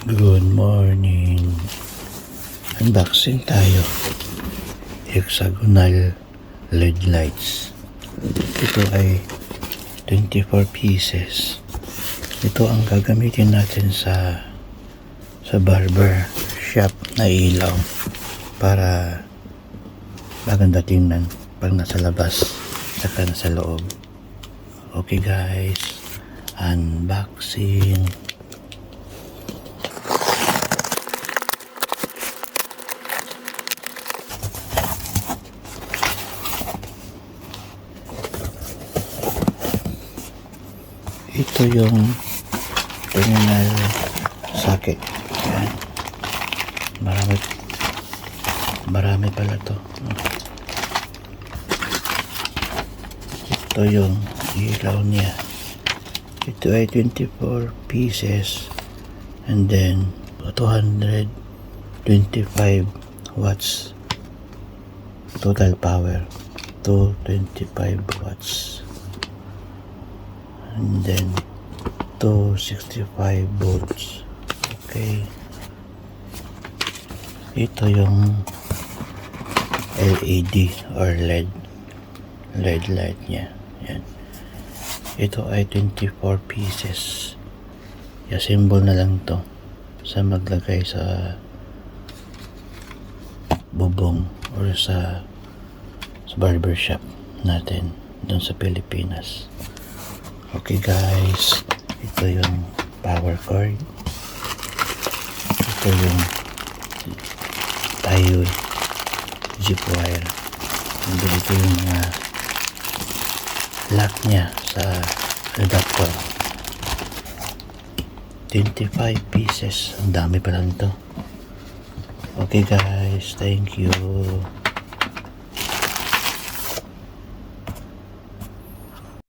Good morning. Unboxing tayo. Hexagonal LED lights. Ito ay 24 pieces. Ito ang gagamitin natin sa barber shop na ilaw para maganda tingnan pag nasa labas saka nasa loob. Okay guys, unboxing. Ito yung terminal socket. Yan. Marami pala to. Ito yung ilaw niya. Ito ay 24 pieces and then 225 watts total power. 225 watts. And then 265 volts. Okay, ito yung LED or LED light nya. Yan. Ito ay 24 pieces. I-assemble na lang to sa maglagay sa bubong or sa barber shop natin doon sa Pilipinas. Okay guys, ito yung power cord. Ito yung tayo zip wire. And then ito yung lock nya sa adapter. 25 pieces. Ang dami pa lang ito. Okay guys, thank you.